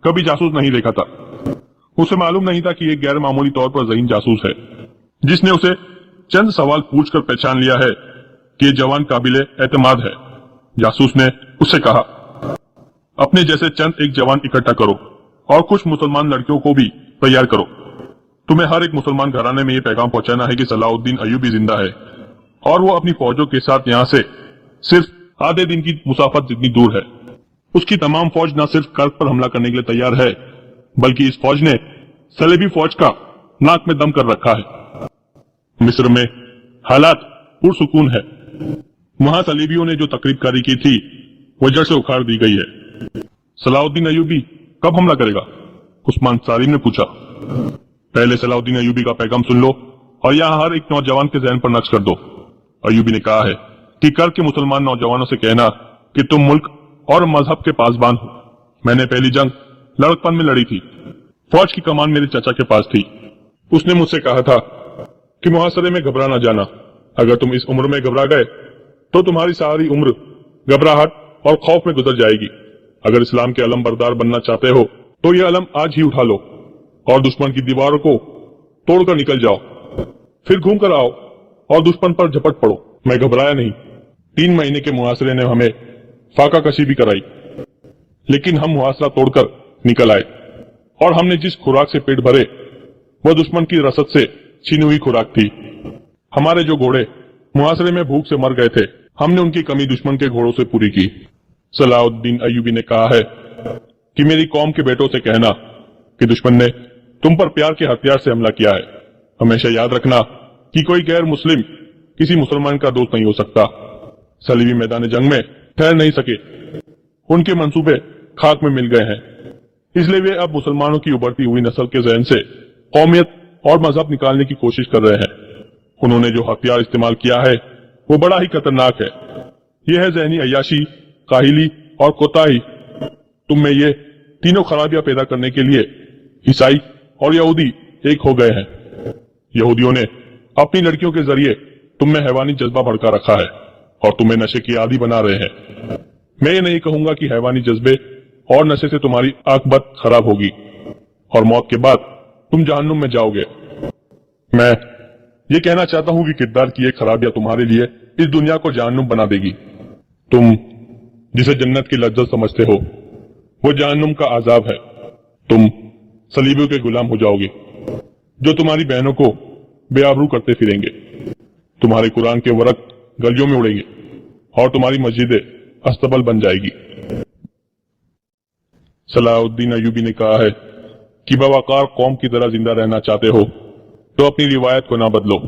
कभी जासूस नहीं देखा था। उसे मालूम नहीं था कि एक गैर मामूली तौर पर ज़हीन जासूस है, जिसने उसे चंद सवाल पूछकर पहचान लिया है कि ये जवान काबिले एतमाद है। जासूस ने उससे कहा, अपने जैसे चंद एक जवान इकट्ठा करो और कुछ मुसलमान लड़कियों को भी तैयार करो। तुम्हें हर एक मुसलमान घराने में ये पैगाम पहुंचाना है कि सलाउद्दीन अय्यूबी जिंदा है और वो अपनी फौजों के साथ यहाँ से सिर्फ आधे दिन की मुसाफत जितनी दूर है। उसकी तमाम फौज न सिर्फ कर्क पर हमला करने के लिए तैयार है, बल्कि इस फौज ने सलेबी फौज का नाक में दम कर रखा है। मिस्र में हालात पुरसुकून है। वहां सलेबियों ने जो तकरीबकारी की थी वो जड़ से उखाड़ दी गई है। सलाउद्दीन अय्यूबी कब हमला करेगा? उस्मान सारिम ने पूछा। पहले सलाउद्दीन अय्यूबी का पैगाम सुन लो और यहाँ हर एक नौजवान के जहन पर नक्श कर दो। अय्यूबी ने कहा है कि कर्क के मुसलमान नौजवानों से कहना कि तुम मुल्क और मजहब के पासबान हो। मैंने पहली जंग लड़कपन में लड़ी थी। फौज की कमान मेरे चाचा के पास थी। उसने मुझसे कहा था कि मुहासरे में घबरा ना जाना। अगर तुम इस उम्र में घबरा गए तो तुम्हारी सारी उम्र घबराहट और खौफ में गुजर जाएगी। अगर इस्लाम के अलम बरदार बनना चाहते हो तो ये अलम आज ही उठा लो और दुश्मन की दीवारों को तोड़कर निकल जाओ। फिर घूम कर आओ और दुश्मन पर झपट पड़ो। मैं घबराया नहीं। 3 महीने के मुहासरे ने हमें फाका कशी भी कराई, लेकिन हम मुहासरा तोड़कर निकल आए और हमने जिस खुराक से पेट भरे वह दुश्मन की रसद से छीनी हुई खुराक थी। हमारे जो घोड़े मुहासरे में भूख से मर गए थे, हमने उनकी कमी दुश्मन के घोड़ों से पूरी की। सलाउद्दीन अय्यूबी ने कहा है कि मेरी कौम के बेटों से कहना कि दुश्मन ने तुम पर प्यार के हथियार से हमला किया है। हमेशा याद रखना कि कोई गैर मुस्लिम किसी मुसलमान का दोस्त नहीं हो सकता। सलीबी मैदान जंग में ठहर नहीं सके। उनके मंसूबे खाक में मिल गए हैं। इसलिए वे अब मुसलमानों की उभरती हुई नस्ल के जहन से कौमियत और मजहब निकालने की कोशिश कर रहे हैं। उन्होंने जो हथियार इस्तेमाल किया है वो बड़ा ही खतरनाक है। यह है ज़हनी अय्याशी, काहिली और कोताही। तुम में ये तीनों खराबियां पैदा करने के लिए ईसाई और यहूदी एक हो गए हैं। यहूदियों ने अपनी लड़कियों के जरिए तुम में हैवानी जज्बा भड़का रखा है और तुम्हें नशे की आदी बना रहे हैं। मैं ये नहीं कहूंगा कि हैवानी जज्बे और नशे से तुम्हारी आकबत खराब होगी और मौत के बाद तुम जहन्नुम में जाओगे। मैं ये कहना चाहता हूं कि किरदार की ये खराबियां तुम्हारे लिए इस दुनिया को जहन्नुम बना देगी। तुम जिसे जन्नत की लज्जत समझते हो वो जहन्नुम का आजाब है। तुम सलीबियों के गुलाम हो जाओगे जो तुम्हारी बहनों को बेआबरू करते फिरेंगे। तुम्हारे कुरान के वरक गलियों में उड़ेंगे और तुम्हारी मस्जिदें अस्तबल बन जाएगी। सलाउद्दीन अय्यूबी ने कहा है कि बवकार कौम की तरह जिंदा रहना चाहते हो तो अपनी रिवायत को ना बदलो।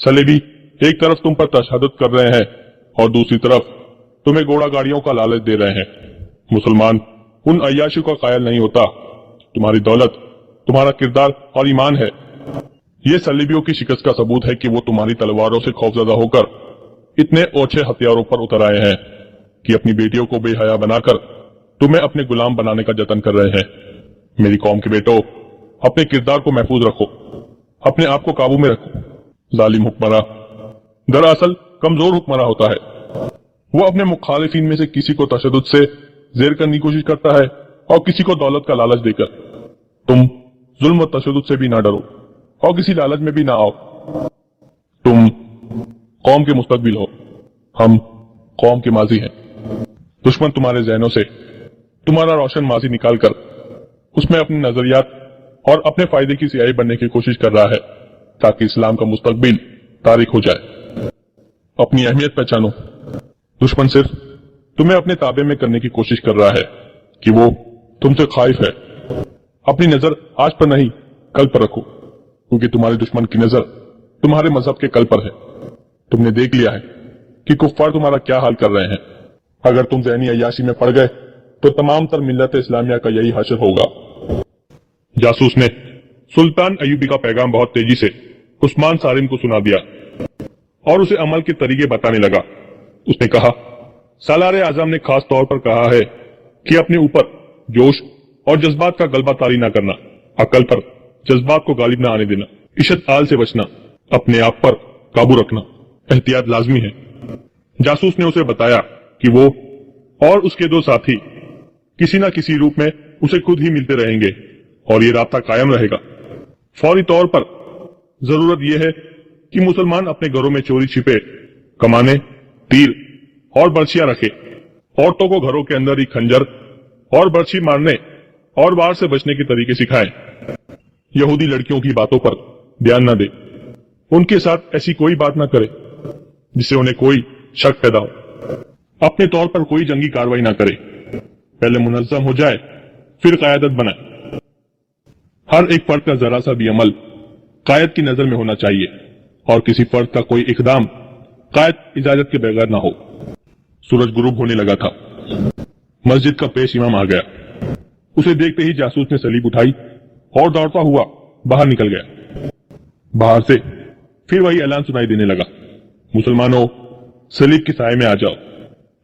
सलेबी एक तरफ तुम पर तशद्दुद कर रहे हैं और दूसरी तरफ तुम्हें घोड़ा गाड़ियों का लालच दे रहे हैं। मुसलमान उन अय्याशी का कायल नहीं होता। तुम्हारी दौलत, तुम्हारा किरदार और ईमान है। ये सलीबियों की शिकस्त का सबूत है कि वो तुम्हारी तलवारों से खौफजदा होकर इतने ओछे हथियारों पर उतर आए हैं कि अपनी बेटियों को बेहया बनाकर तुम्हें अपने गुलाम बनाने का जतन कर रहे हैं। मेरी कौम के बेटो, अपने किरदार को महफूज रखो, अपने आप को काबू में रखो। जालिम हुक्मरां दरअसल कमजोर हुक्मरां होता है। वो अपने मुखालिफिन में से किसी को तशद्दुद से जेर करने की कोशिश करता है और किसी को दौलत का लालच देकर। तुम जुल्म और तशद्दुद से भी ना डरो और किसी लालच में भी ना आओ। तुम कौम के मुस्तकबिल हो, हम कौम के माजी हैं। दुश्मन तुम्हारे जहनों से तुम्हारा रोशन माजी निकालकर उसमें अपने नजरियात और अपने फायदे की सियाही बनने की कोशिश कर रहा है ताकि इस्लाम का मुस्तकबिल तारीख हो जाए। अपनी अहमियत पहचानो। दुश्मन सिर्फ तुम्हें अपने ताबे में करने की कोशिश कर रहा है कि वो तुमसे खाइफ है। अपनी नजर आज पर नहीं कल पर रखो, क्योंकि तुम्हारे दुश्मन की नजर तुम्हारे मजहब के कल पर है। तुमने देख लिया है कि कुफ्फार तुम्हारा क्या हाल कर रहे हैं। अगर तुम ज़हनी अय्याशी में पड़ गए तो तमाम तर मिल्लत इस्लामिया का यही हश्र होगा। जासूस ने सुल्तान अय्यूबी का पैगाम बहुत तेजी से उस्मान सारिम को सुना दिया और उसे अमल के तरीके बताने लगा। उसने कहा, सालार आजम ने खास तौर पर कहा है कि अपने ऊपर जोश और जज्बात का गलबा तारी ना करना, अकल पर जज्बात को गालिब ना आने देना, इश्त आल से बचना, अपने आप पर काबू रखना, एहतियात लाजमी है। जासूस ने उसे बताया कि वो और उसके 2 साथी किसी न किसी रूप में उसे खुद ही मिलते रहेंगे और ये राब्ता कायम रहेगा। फौरी तौर पर जरूरत यह है कि मुसलमान अपने घरों में चोरी छिपे कमाने, तीर और बर्छियां रखे। औरतों को घरों के अंदर ही खंजर और बर्छी मारने और वार से बचने के तरीके सिखाएं। यहूदी लड़कियों की बातों पर ध्यान न दे, उनके साथ ऐसी कोई बात न करे जिससे उन्हें कोई शक पैदा हो। अपने तौर पर कोई जंगी कार्रवाई न करे, पहले मुनज्जम हो जाए फिर क़यादत बनाए। हर एक फर्द का जरा सा भी अमल कायद की नजर में होना चाहिए और किसी फर्द का कोई इकदाम कायद इजाजत के बगैर ना हो। सूरज गुरूब होने लगा था। मस्जिद का पेश इमाम आ गया। उसे देखते ही जासूस ने सलीब उठाई और दौड़ता हुआ बाहर निकल गया। बाहर से फिर वही ऐलान सुनाई देने लगा, मुसलमानों, सलीब के साए में आ जाओ,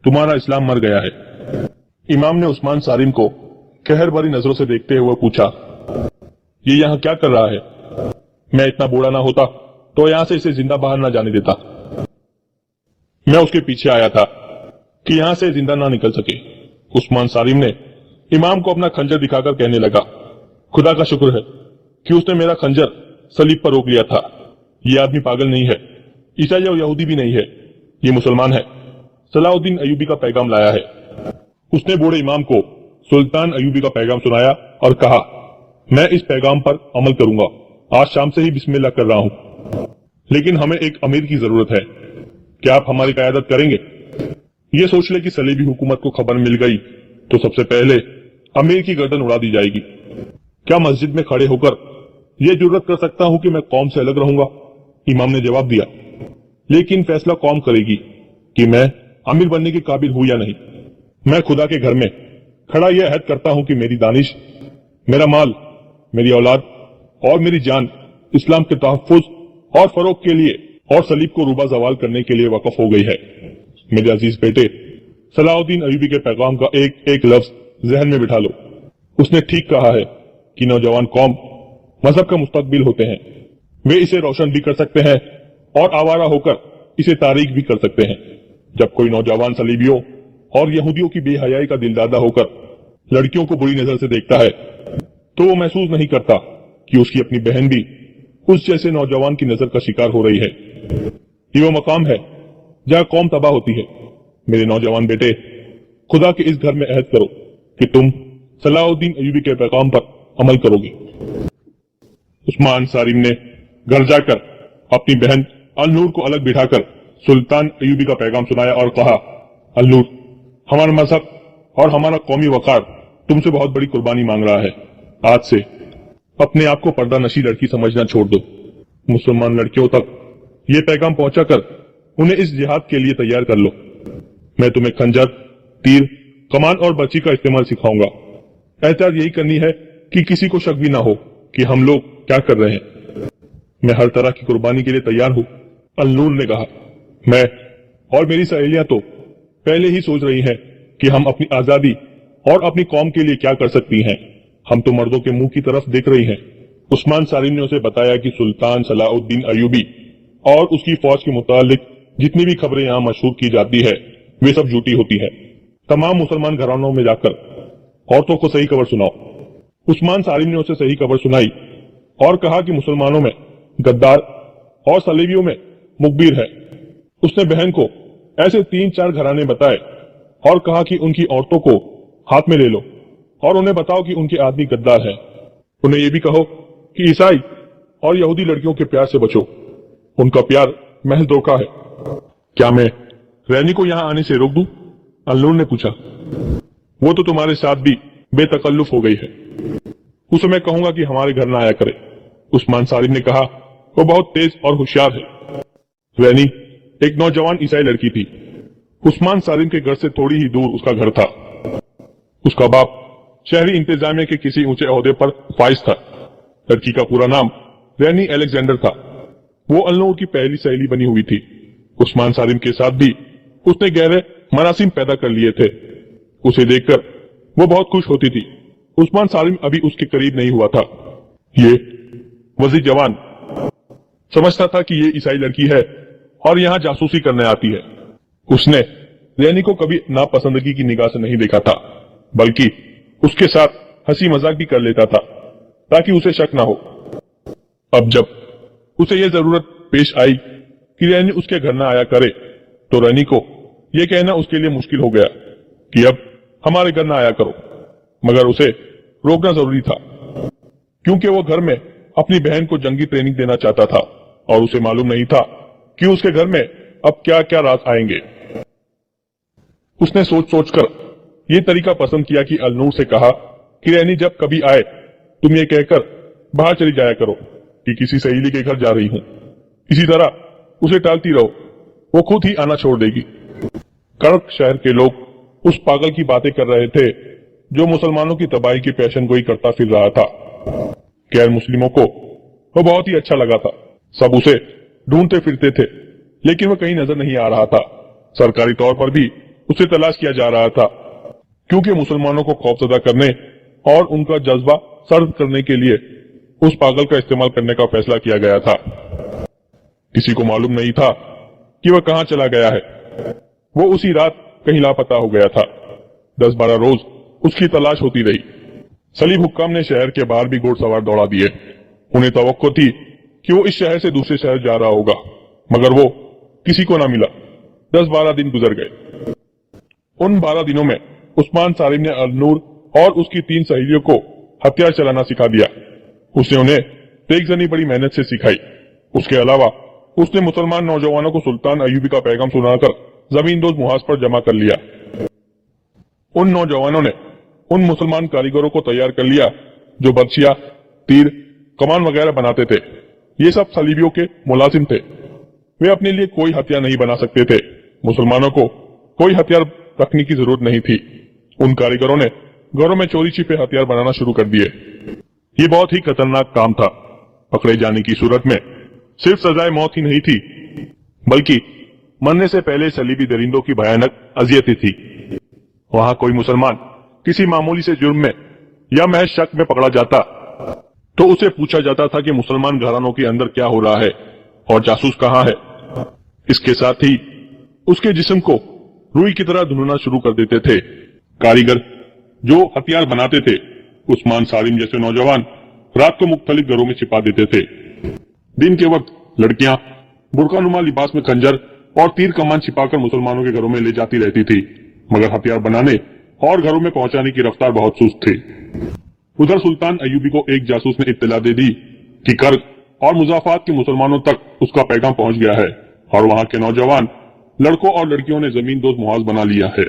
तुम्हारा इस्लाम मर गया है। इमाम ने उस्मान सारिम को कहर भरी नजरों से देखते हुए पूछा, ये यहाँ क्या कर रहा है? मैं इतना बूढ़ा ना होता तो यहाँ से इसे जिंदा बाहर ना जाने देता। मैं उसके पीछे आया था कि यहाँ से जिंदा ना निकल सके। उस्मान सारिम ने इमाम को अपना खंजर दिखाकर कहने लगा, खुदा का शुक्र है कि उसने मेरा खंजर सलीब पर रोक लिया था। ये आदमी पागल नहीं है, ईसाई और यहूदी भी नहीं है, ये मुसलमान है। सलाउद्दीन अयूबी का पैगाम लाया है। उसने बूढ़े इमाम को सुल्तान अयूबी का पैगाम सुनाया और कहा, मैं इस पैगाम पर अमल करूंगा। आज शाम से ही बिस्मिल्लाह कर रहा हूं, लेकिन हमें एक अमीर की जरूरत है। क्या आप हमारी क़यादत करेंगे? ये सोच ले कि सलीबी हुकूमत को खबर मिल गई तो सबसे पहले अमीर की गर्दन उड़ा दी जाएगी। क्या मस्जिद में खड़े होकर यह जुर्रत कर सकता हूं कि मैं कौम से अलग रहूंगा? इमाम ने जवाब दिया, लेकिन फैसला कौम करेगी कि मैं अमीर बनने के काबिल हूं या नहीं। मैं खुदा के घर में खड़ा यह अहद करता हूं कि मेरी दानिश, मेरा माल, मेरी औलाद और मेरी जान इस्लाम के तहफ्फुज और फरोग के लिए और सलीब को रूबा जवाल करने के लिए वक़फ हो गई है। मेरे अजीज बेटे, सलाउद्दीन अयूबी के पैगाम का एक एक लफ्ज जहन में बिठा लो। उसने ठीक कहा है कि नौजवान कौम मजहब का मुस्तकबिल होते हैं। वे इसे रोशन भी कर सकते हैं और आवारा होकर इसे तारीख भी कर सकते हैं। जब कोई नौजवान सलीबियों और यहूदियों की बेहयाई का दिलदादा होकर लड़कियों को बुरी नजर से देखता है तो वो महसूस नहीं करता कि उसकी अपनी बहन भी उस जैसे नौजवान की नजर का शिकार हो रही है। ये वो मकाम है जहाँ कौम तबाह होती है। मेरे नौजवान बेटे, खुदा के इस घर में अहद करो कि तुम सलाउद्दीन अयूबी के पैगाम पर अमल करोगे। उस्मान सारिम ने घर जाकर अपनी बहन अल-नूर को अलग बिठाकर सुल्तान अयूबी का पैगाम सुनाया और कहा, अल-नूर, हमारा मजहब और हमारा कौमी वकार तुमसे बहुत बड़ी कुर्बानी मांग रहा है। आज से अपने आप को पर्दा नशी लड़की समझना छोड़ दो। मुसलमान लड़कियों तक ये पैगाम पहुंचाकर उन्हें इस जिहाद के लिए तैयार कर लो। मैं तुम्हें खंजर, तीर, कमान और बर्छी का इस्तेमाल सिखाऊंगा। एहतियात यही करनी है कि किसी को शक भी ना हो कि हम लोग क्या कर रहे हैं। मैं हर तरह की कुर्बानी के लिए तैयार हूँ। अल-नूर ने कहा, मैं और मेरी सहेलियां तो पहले ही सोच रही हैं कि हम अपनी आजादी और अपनी कौम के लिए क्या कर सकती हैं। हम तो मर्दों के मुंह की तरफ देख रही हैं। उस्मान सारिम ने उसे बताया कि सुल्तान सलाउद्दीन अयूबी और उसकी फौज के मुतालिक जितनी भी खबरें यहाँ मशहूर की जाती है वे सब झूठी होती है। तमाम मुसलमान घरानों में जाकर औरतों को सही खबर सुनाओ। उस्मान सारिम ने उसे सही खबर सुनाई और कहा कि मुसलमानों में गद्दार और सलीबियों में मुखबिर है। उसने बहन को ऐसे 3-4 घराने बताए और कहा कि उनकी औरतों को हाथ में ले लो और उन्हें बताओ कि उनके आदमी गद्दार है। उन्हें यह भी कहो कि ईसाई और यहूदी लड़कियों के प्यार से बचो, उनका प्यार महज धोखा है। क्या मैं रैनी को यहाँ आने से रोक दूं? अल-नूर ने पूछा। वो तो तुम्हारे साथ भी बेतकल्लुफ हो गई है। उसे मैं कहूंगा कि हमारे घर न आया करे। उस्मान सारिम ने कहा, वो बहुत तेज और होशियार है। रैनी एक नौजवान ईसाई लड़की थी। उस्मान सारिम के घर से थोड़ी ही दूर उसका घर था। उसका बाप शहरी इंतजामिया के किसी ऊंचे ओहदे पर फाइज था। लड़की का पूरा नाम रैनी अलेक्जेंडर था। वो अल-नूर की पहली सहेली बनी हुई थी। उस्मान सारिम के साथ भी उसने गहरे मरासिम पैदा कर लिए थे। उसे देखकर वो बहुत खुश होती थी। उस्मान सारिम अभी उसके करीब नहीं हुआ था। ये वजीर जवान समझता था कि ये ईसाई लड़की है और यहाँ जासूसी करने आती है। उसने रैनी को कभी नापसंदगी की निगाह से नहीं देखा था, बल्कि उसके साथ हंसी मजाक भी कर लेता था ताकि उसे शक ना हो। अब जब उसे यह जरूरत पेश आई कि रैनी उसके घर न आया करे तो रैनी को यह कहना उसके लिए मुश्किल हो गया कि अब हमारे घर न आया करो, मगर उसे रोकना जरूरी था क्योंकि वो घर में अपनी बहन को जंगी ट्रेनिंग देना चाहता था और उसे मालूम नहीं था कि उसके घर में अब क्या क्या राज आएंगे। उसने सोच सोचकर ये तरीका पसंद किया कि अलनूर से कहा कि रैनी जब कभी आए तुम ये कहकर बाहर चली जाया करो कि किसी सहेली के घर जा रही हूं। इसी तरह उसे टालती रहो, वो खुद ही आना छोड़ देगी। कड़क शहर के लोग उस पागल की बातें कर रहे थे जो मुसलमानों की तबाही की पेशन गोई करता फिर रहा था। गैर मुस्लिमों को वो बहुत ही अच्छा लगा था। सब उसे ढूंढते फिरते थे लेकिन वो कहीं नजर नहीं आ रहा था। सरकारी तौर पर भी उसे तलाश किया जा रहा था क्योंकि मुसलमानों को खौफजदा करने और उनका जज्बा सर्द करने के लिए उस पागल का इस्तेमाल करने का फैसला किया गया था। किसी को मालूम नहीं था कि वह कहां चला गया है। वो उसी रात कहीं लापता हो गया था। 10-12 रोज उसकी तलाश होती रही। सलीम हुक्काम ने शहर के बाहर भी घुड़सवार दौड़ा दिए। उन्हें तवक्को थी कि वो इस शहर से दूसरे शहर जा रहा होगा, मगर वो किसी को ना मिला। 10-12 दिन गुजर गए। उन 12 दिनों में उस्मान सारिम ने अलनूर और उसकी 3 सहेलियों को हथियार चलाना सिखा दिया। उसने उन्हें तेगजनी बड़ी मेहनत से सिखाई। उसके अलावा उसने मुसलमान नौजवानों को सुल्तान अयूबी का पैगाम सुनाकर जमींदोज मुहाज पर जमा कर लिया। उन नौजवानों ने उन मुसलमान कारीगरों को तैयार कर लिया जो बर्छिया, तीर, कमान वगैरह बनाते थे। ये सब सलीबियों के मुलाजिम थे। वे अपने लिए कोई हथियार नहीं बना सकते थे। मुसलमानों को कोई हथियार रखने की जरूरत नहीं थी। उन कारीगरों ने घरों में चोरी छिपे हथियार बनाना शुरू कर दिए। ये बहुत ही खतरनाक काम था। पकड़े जाने की सूरत में सिर्फ सजाए मौत ही नहीं थी, बल्कि मरने से पहले सलीबी दरिंदों की भयानक अजियतें थी। वहां कोई मुसलमान किसी मामूली से जुर्म में या महज शक में पकड़ा जाता तो उसे पूछा जाता था कि मुसलमान घरानों के अंदर क्या हो रहा है और जासूस कहां है। इसके साथ ही उसके जिस्म को रुई की तरह धुलना शुरू कर देते थे। कारीगर जो हथियार बनाते थे, उस्मान सालिम जैसे नौजवान रात को मुख्तलिफ घरों में छिपा देते थे। दिन के वक्त लड़कियां बुर्कानुमा लिबास में खंजर और तीर कमान छिपाकर मुसलमानों के घरों में ले जाती रहती थी, मगर हथियार बनाने और घरों में पहुंचाने की रफ्तार बहुत सुस्त थी। उधर सुल्तान अयूबी को एक जासूस ने इत्तला दे दी कि कर्क और मुजाफात के मुसलमानों तक उसका पैगाम पहुंच गया है और वहां के नौजवान लड़कों और लड़कियों ने जमींदोज मुहाज बना लिया है।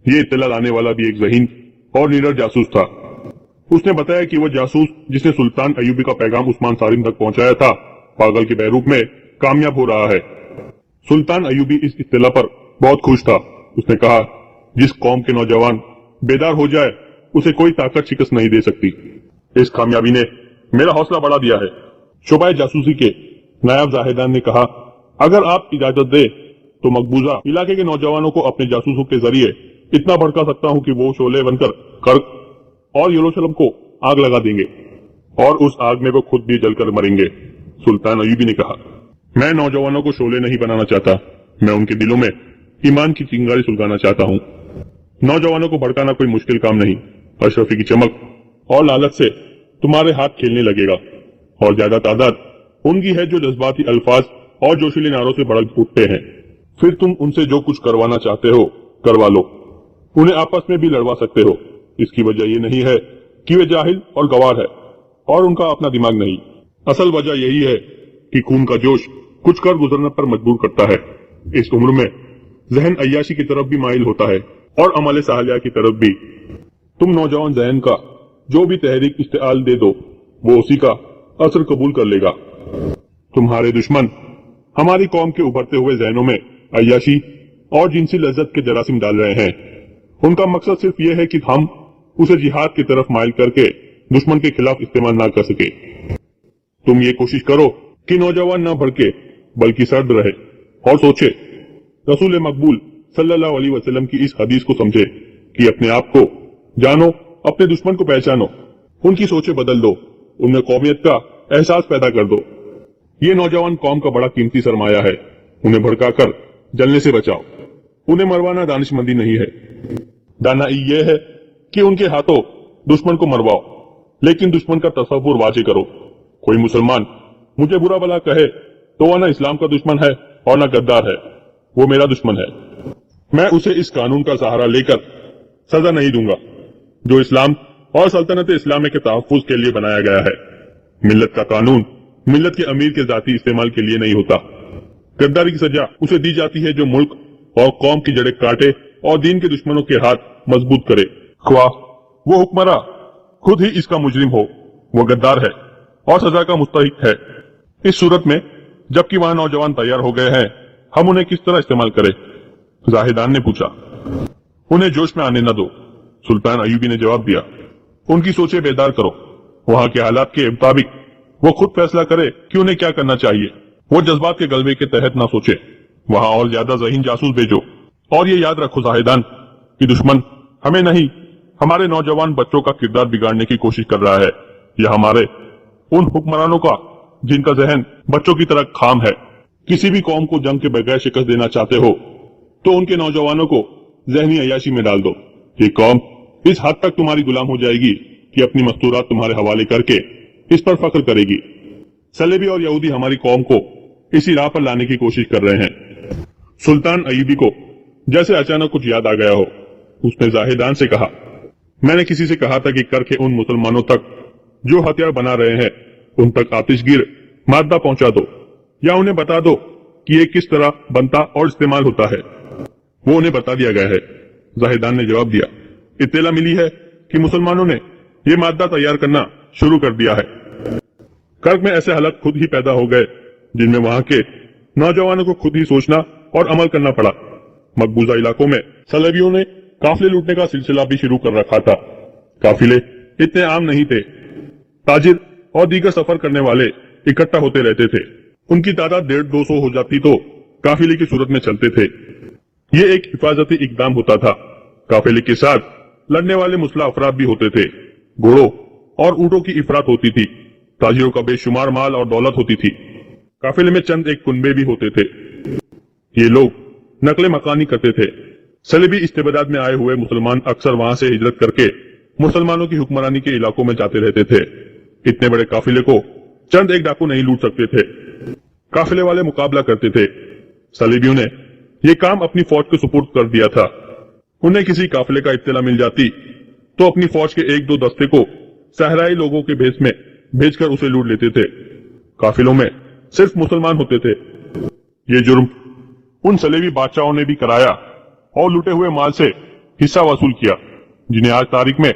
ये इत्तला लाने वाला भी एक ज़हीन और निडर जासूस था। उसने बताया कि वो जासूस जिसने सुल्तान अयूबी का पैगाम उस्मान सालिम तक पहुंचाया था, पागल के बहरूप में कामयाब हो रहा है। सुल्तान अयूबी इस इत्तला पर बहुत खुश था। उसने कहा, जिस कौम के नौजवान बेदार हो जाए उसे कोई ताकत शिकस्त नहीं दे सकती। इस कामयाबी ने मेरा हौसला बढ़ा दिया है। शोबाए जासूसी के नायब जाहिदान ने कहा, अगर आप इजाजत दे तो मकबूजा इलाके के नौजवानों को अपने जासूसों के जरिए इतना भड़का सकता हूं कि वो शोले बनकर कर्क और यरूशलेम को आग लगा देंगे और उस आग में वो खुद भी जलकर मरेंगे। सुल्तान अयूबी ने कहा, मैं नौजवानों को शोले नहीं बनाना चाहता, मैं उनके दिलों में ईमान की चिंगारी सुलगाना चाहता हूं। नौजवानों को भड़काना कोई मुश्किल काम नहीं। अशरफी की चमक और लालच से तुम्हारे हाथ खेलने लगेगा और ज्यादा तादाद उनकी है जो जज्बाती अल्फाज और जोशीले नारों से भड़क उठते हैं। फिर तुम उनसे जो कुछ करवाना चाहते हो करवा लो। उन्हें आपस में भी लड़वा सकते हो। इसकी वजह यह नहीं है कि वे जाहिल और गवार है और उनका अपना दिमाग नहीं। असल वजह यही है कि खून का जोश कुछ कर गुजरने पर मजबूर करता है। इस उम्र में जहन अय्याशी की तरफ भी माइल होता है और अमल साहलिया की तरफ भी। तुम नौजवान जहन का जो भी तहरीक इस्तेआल दे दो वो उसी का असर कबूल कर लेगा। तुम्हारे दुश्मन हमारी कौम के उभरते हुए जहनों में अय्याशी और जिनसी लज्जत के जरासीम डाल रहे हैं। उनका मकसद सिर्फ ये है कि हम उसे जिहाद की तरफ माइल करके दुश्मन के खिलाफ इस्तेमाल ना कर सके। तुम ये कोशिश करो कि नौजवान ना भड़के बल्कि सर्द रहे और सोचे। रसूल मकबूल सल्लल्लाहु अलैहि वसल्लम की इस हदीस को समझे कि अपने आप को जानो, अपने दुश्मन को पहचानो, उनकी सोचें बदल दो, उनमें कौमियत का एहसास पैदा कर दो। ये नौजवान कौम का बड़ा कीमती सरमाया है। उन्हें भड़काकर जलने से बचाओ। उन्हें मरवाना दानिशमंदी नहीं है। दानाई ये है कि उनके हाथों दुश्मन को मरवाओ, लेकिन दुश्मन का तसव्वुर वाजे करो। कोई मुसलमान मुझे बुरा भला कहे तो वह न इस्लाम का दुश्मन है और न गद्दार है, वो मेरा दुश्मन है। मैं उसे इस कानून का सहारा लेकर सजा नहीं दूंगा जो इस्लाम और सल्तनत इस्लामी के तहफ्फुज के लिए बनाया गया है। मिल्लत का कानून मिल्लत के अमीर के जाती इस्तेमाल के लिए नहीं होता। गद्दारी की सजा उसे दी जाती है जो मुल्क और कौम की जड़ें काटे और दीन के दुश्मनों के हाथ मजबूत करे, ख्वाह वो हुक्मरां खुद ही इसका मुजरिम हो, वो गद्दार है और सजा का मुस्तहिक है। इस सूरत में जबकि वहां नौजवान तैयार हो गए हैं, हम उन्हें किस तरह इस्तेमाल करें? जाहिदान ने पूछा। उन्हें जोश में आने न दो, सुल्तान अयूबी ने जवाब दिया। उनकी सोचें बेदार करो, वहां के हालात के मुताबिक वो खुद फैसला करे कि उन्हें क्या करना चाहिए। वो जज्बात के गलबे के तहत ना सोचे, वहां और ज्यादा ज़हीन जासूस भेजो। और ये याद रखो जाहिदान कि दुश्मन हमें नहीं, हमारे नौजवान बच्चों का किरदार बिगाड़ने की कोशिश कर रहा है। यह हमारे उन हुक्मरानों का जिनका जहन बच्चों की तरह खाम है। किसी भी कौम को जंग के बगैर शिकस्त देना चाहते हो तो उनके नौजवानों को जहनी अय्याशी में डाल दो। ये कौम इस हद तक तुम्हारी गुलाम हो जाएगी कि अपनी मस्तूरात तुम्हारे हवाले करके इस पर फख्र करेगी। सलेबी और यहूदी हमारी कौम को इसी राह पर लाने की कोशिश कर रहे हैं। सुल्तान अयूबी को जैसे अचानक कुछ याद आ गया हो, उसने जाहिदान से कहा, मैंने किसी से कहा था कि करके उन मुसलमानों तक जो हथियार बना रहे हैं उन तक आतिशगीर मादा पहुंचा दो या उन्हें बता दो कि ये किस तरह बनता और इस्तेमाल होता है। वो उन्हें बता दिया गया है, जाहिदान ने जवाब दिया। इत्तला मिली है कि मुसलमानों ने ये मादा तैयार करना शुरू कर दिया है। कर्क में ऐसे हालात खुद ही पैदा हो गए जिनमें वहां के नौजवानों को खुद ही सोचना और अमल करना पड़ा। मकबूजा इलाकों में सलेबियों ने काफिले लूटने का सिलसिला भी शुरू कर रखा था। काफिले इतने आम नहीं थे, ताजिर और दीगर सफर करने वाले इकट्ठा होते रहते थे। उनकी तादाद 150-200 हो जाती तो काफिले की सूरत में चलते थे। ये एक हिफाजती इकदाम होता था। काफिले के साथ लड़ने वाले मुस्लिम अफराद भी होते थे। घोड़ों और ऊंटों की इफरात होती थी। ताजिरों का बेशुमार माल और दौलत होती थी। काफिले में चंद एक कुनबे भी होते थे। ये लोग नकले मकानी करते थे। सलेबी इस्तेबदाद में आए हुए मुसलमान अक्सर वहां से हिजरत करके मुसलमानों की हुक्मरानी के इलाकों में जाते रहते थे। इतने बड़े काफिले को चंद एक डाकू नहीं लूट सकते थे। काफिले वाले मुकाबला करते थे। सलेबियों ने ये काम अपनी फौज को सुपुर्द कर दिया था। उन्हें किसी काफिले का इत्तला मिल जाती तो अपनी फौज के 1-2 दस्ते को सहराई लोगों के भेष में भेजकर उसे लूट लेते थे। काफिलों में सिर्फ मुसलमान होते थे। ये जुर्म उन सलेबी बादशाहों ने भी कराया और लूटे हुए माल से हिस्सा वसूल किया, जिन्हें आज तारीख में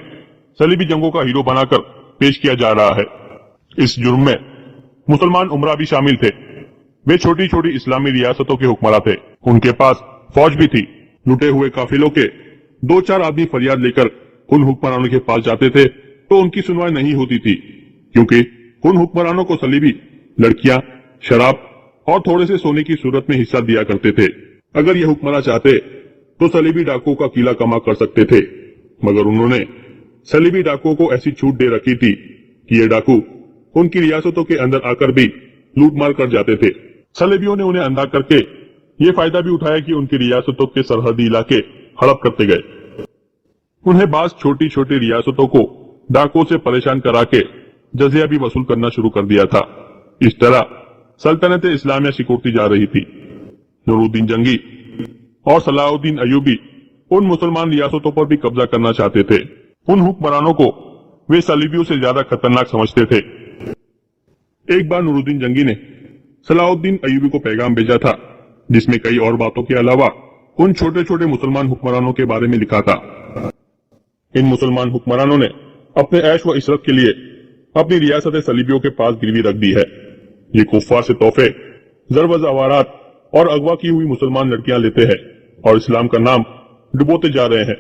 सलेबी जंगों का हीरो बनाकर पेश किया जा रहा है। इस जुर्म में मुसलमान उमरा भी शामिल थे। वे छोटी छोटी इस्लामी रियासतों के हुक्मरान थे। उनके पास फौज भी थी। लूटे हुए काफिलों के 2-4 आदमी फरियाद लेकर उन हुक्मरानों के पास जाते थे तो उनकी सुनवाई नहीं होती थी, क्योंकि उन हुक्मरानों को सलीबी लड़कियां, शराब और थोड़े से सोने की सूरत में हिस्सा दिया करते थे। अगर ये हुक्मरान चाहते तो सलीबी डाकुओं का किला कमा कर सकते थे, मगर उन्होंने सलीबी डाकुओं को ऐसी छूट दे रखी थी कि ये डाकू उनकी रियासतों के अंदर आकर भी लूट मार कर जाते थे। सलेबियों ने उन्हें अंधा करके ये फायदा भी उठाया कि उनकी रियासतों के सरहदी इलाके हड़प करते गए। उन्हें बास छोटी छोटी रियासतों को डाकुओं से परेशान करा के जजिया भी वसूल करना शुरू कर दिया था। इस तरह सल्तनत इस्लामिया सिकुड़ती जा रही थी। नूरुद्दीन जंगी और सलाहुद्दीन अयूबी उन मुसलमान रियासतों पर भी कब्जा करना चाहते थे। उन हुक्मरानों को वे सलीबियों से ज्यादा खतरनाक समझते थे। एक बार नूरुद्दीन जंगी ने सलाहुद्दीन अयूबी को पैगाम भेजा था, जिसमें कई और बातों के अलावा उन छोटे छोटे मुसलमान हुक्मरानों के बारे में लिखा था। इन मुसलमान हुक्मरानों ने अपने ऐश व इशरत के लिए अपनी रियासत सलीबियों के पास गिरवी रख दी है। ये कुफ्फार से तोहफे, ज़रब ज़वारात और अगवा की हुई मुसलमान लड़कियां लेते हैं और इस्लाम का नाम डुबोते जा रहे हैं।